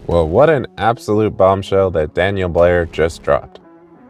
Well, what an absolute bombshell that Daniel Blair just dropped.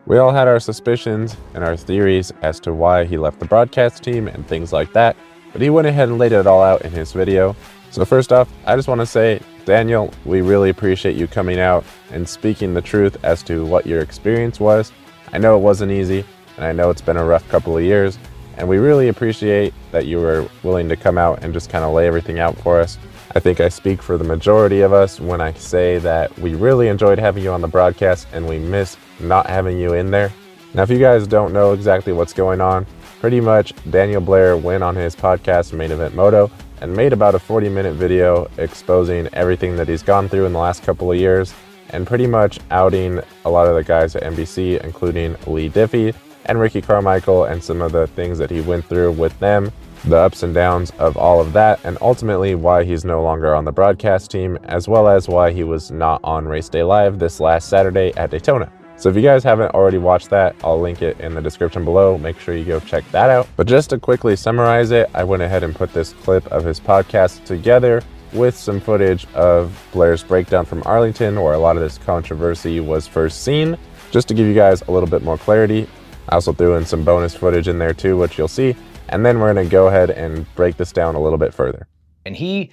We all had our suspicions and our theories as to why he left the broadcast team and things like that, but he went ahead and laid it all out in his video. So first off, I just want to say, Daniel, we really appreciate you coming out and speaking the truth as to what your experience was. I know it wasn't easy, and I know it's been a rough couple of years, and we really appreciate that you were willing to come out and just kind of lay everything out for us. I think I speak for the majority of us when I say that we really enjoyed having you on the broadcast and we miss not having you in there. Now, if you guys don't know exactly what's going on, pretty much Daniel Blair went on his podcast, Main Event Moto, and made about a 40-minute video exposing everything that he's gone through in the last couple of years and pretty much outing a lot of the guys at NBC, including Lee Diffie and Ricky Carmichael, and some of the things that he went through with them, the ups and downs of all of that, and ultimately why he's no longer on the broadcast team, as well as why he was not on Race Day Live this last Saturday at Daytona. So if you guys haven't already watched that, I'll link it in the description below. Make sure you go check that out. But just to quickly summarize it, I went ahead and put this clip of his podcast together with some footage of Blair's breakdown from Arlington, where a lot of this controversy was first seen, just to give you guys a little bit more clarity. I also threw in some bonus footage in there too, which you'll see. And then we're going to go ahead and break this down a little bit further. And he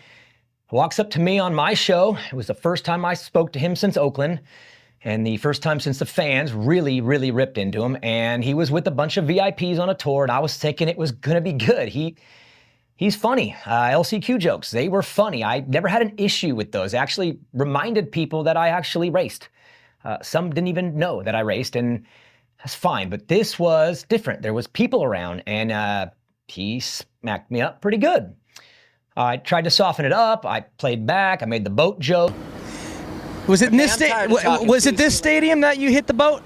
walks up to me on my show. It was the first time I spoke to him since Oakland, and the first time since the fans really ripped into him. And he was with a bunch of VIPs on a tour, and I was thinking it was going to be good. He's funny. LCQ jokes, they were funny. I never had an issue with those. I actually reminded people that I actually raced. Some didn't even know that I raced, and that's fine. But this was different. There was people around, and he smacked me up pretty good. I tried to soften it up. I played back. I made the boat joke. Was it this stadium that you hit the boat?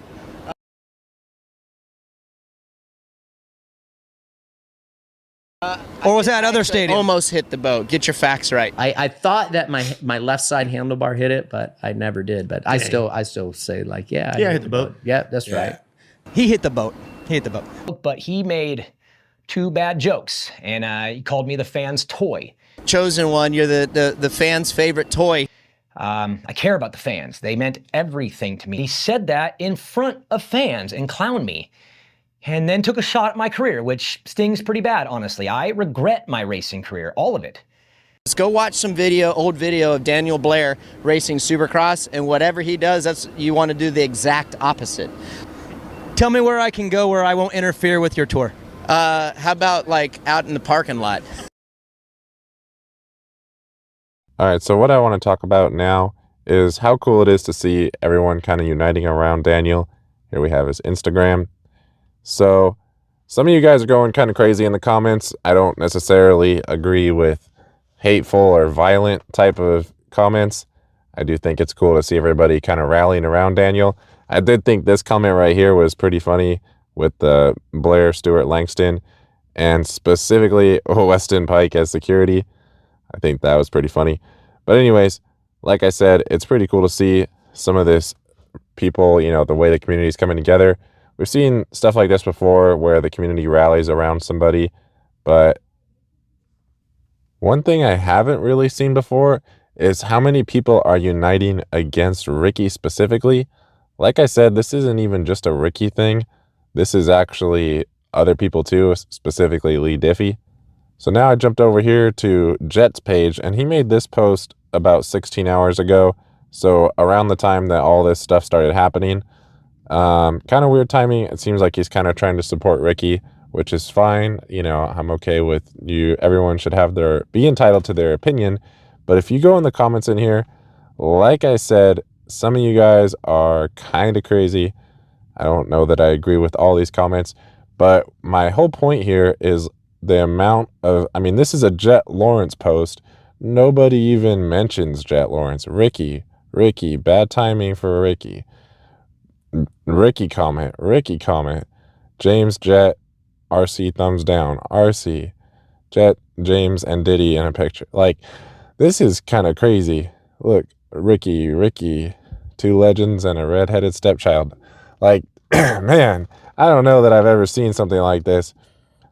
Or was that other stadium? Almost hit the boat. Get your facts right. I thought that my left side handlebar hit it, but I never did. But I still say like, yeah, I hit the boat. Yeah, that's right. He hit the boat. He hit the boat. But he made two bad jokes, and he called me the fans' toy. Chosen one. You're the fans' favorite toy. I care about the fans. They meant everything to me. He said that in front of fans and clowned me, and then took a shot at my career, which stings pretty bad, honestly. I regret my racing career, all of it. Let's go watch some old video of Daniel Blair racing Supercross, and whatever he does, you want to do the exact opposite. Tell me where I can go where I won't interfere with your tour. How about like out in the parking lot? All right, so what I want to talk about now is how cool it is to see everyone kind of uniting around Daniel. Here we have his Instagram. So some of you guys are going kind of crazy in the comments. I don't necessarily agree with hateful or violent type of comments. I do think it's cool to see everybody kind of rallying around Daniel. I did think this comment right here was pretty funny with the Blair, Stewart, Langston, and specifically Weston Pike as security. I think that was pretty funny. But anyways, like I said, it's pretty cool to see some of this people, the way the community is coming together. We've seen stuff like this before where the community rallies around somebody, but one thing I haven't really seen before is how many people are uniting against Ricky specifically. Like I said, this isn't even just a Ricky thing. This is actually other people too, specifically Lee Diffie. So now I jumped over here to Jet's page, and he made this post about 16 hours ago. So around the time that all this stuff started happening, kind of weird timing. It seems like he's kind of trying to support Ricky, which is fine. I'm okay with you. Everyone should be entitled to their opinion. But if you go in the comments in here, like I said, some of you guys are kind of crazy. I don't know that I agree with all these comments, but my whole point here is the amount of, this is a Jet Lawrence post. Nobody even mentions Jet Lawrence. Ricky, bad timing for Ricky. Ricky comment. James, Jet, RC thumbs down. RC, Jet, James, and Diddy in a picture. Like, this is kind of crazy. Look, Ricky, two legends and a redheaded stepchild. Like, man, I don't know that I've ever seen something like this.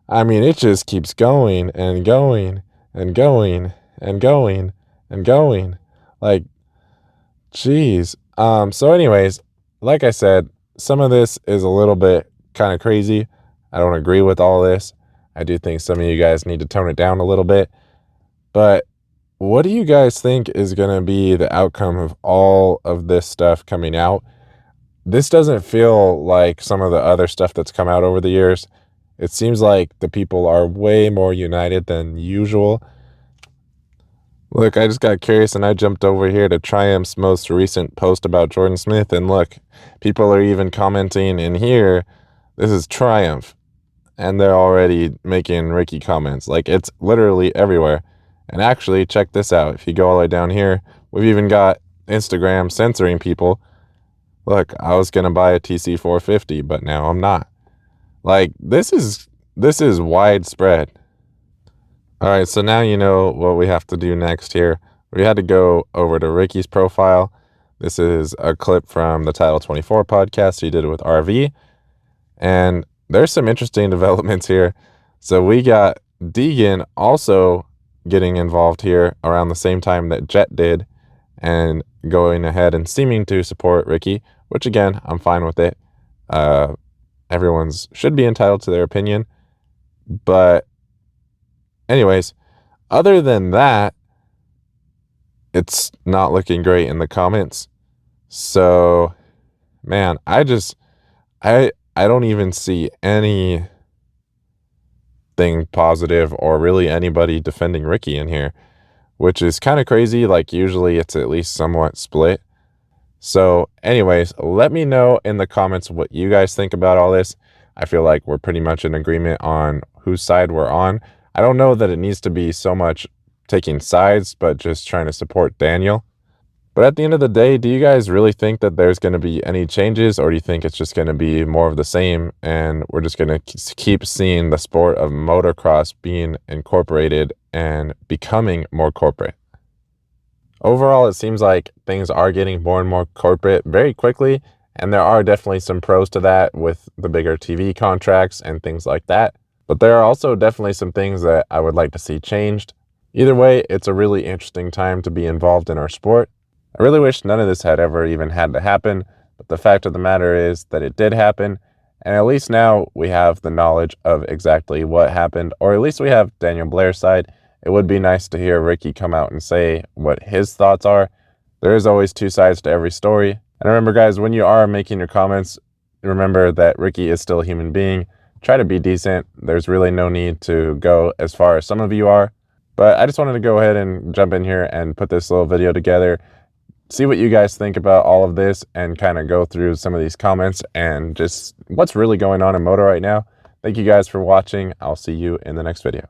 It just keeps going and going and going and going and going. Like, Jeez. So anyways, like I said, some of this is a little bit kind of crazy. I don't agree with all this. I do think some of you guys need to tone it down a little bit. But what do you guys think is going to be the outcome of all of this stuff coming out? This doesn't feel like some of the other stuff that's come out over the years. It seems like the people are way more united than usual. Look, I just got curious and I jumped over here to Triumph's most recent post about Jordan Smith. And look, people are even commenting in here, this is Triumph. And they're already making Ricky comments. Like, it's literally everywhere. And actually, check this out. If you go all the way down here, we've even got Instagram censoring people. Look, I was going to buy a TC450, but now I'm not. Like, this is widespread. All right, so now you know what we have to do next here. We had to go over to Ricky's profile. This is a clip from the Title 24 podcast he did with RV. And there's some interesting developments here. So we got Deegan also getting involved here around the same time that Jet did and going ahead and seeming to support Ricky, which again, I'm fine with it. Everyone's should be entitled to their opinion. But anyways, other than that, it's not looking great in the comments. So, man, I don't even see anything positive or really anybody defending Ricky in here, which is kind of crazy. Like, usually it's at least somewhat split. So anyways, let me know in the comments what you guys think about all this. I feel like we're pretty much in agreement on whose side we're on. I don't know that it needs to be so much taking sides, but just trying to support Daniel. But at the end of the day, do you guys really think that there's going to be any changes, or do you think it's just going to be more of the same and we're just going to keep seeing the sport of motocross being incorporated and becoming more corporate? Overall, it seems like things are getting more and more corporate very quickly, and there are definitely some pros to that with the bigger TV contracts and things like that. But there are also definitely some things that I would like to see changed. Either way, it's a really interesting time to be involved in our sport. I really wish none of this had ever even had to happen, but the fact of the matter is that it did happen, and at least now we have the knowledge of exactly what happened, or at least we have Daniel Blair's side. It would be nice to hear Ricky come out and say what his thoughts are. There is always two sides to every story. And remember, guys, when you are making your comments, remember that Ricky is still a human being. Try to be decent. There's really no need to go as far as some of you are. But I just wanted to go ahead and jump in here and put this little video together, see what you guys think about all of this, and kind of go through some of these comments and just what's really going on in Moto right now. Thank you guys for watching. I'll see you in the next video.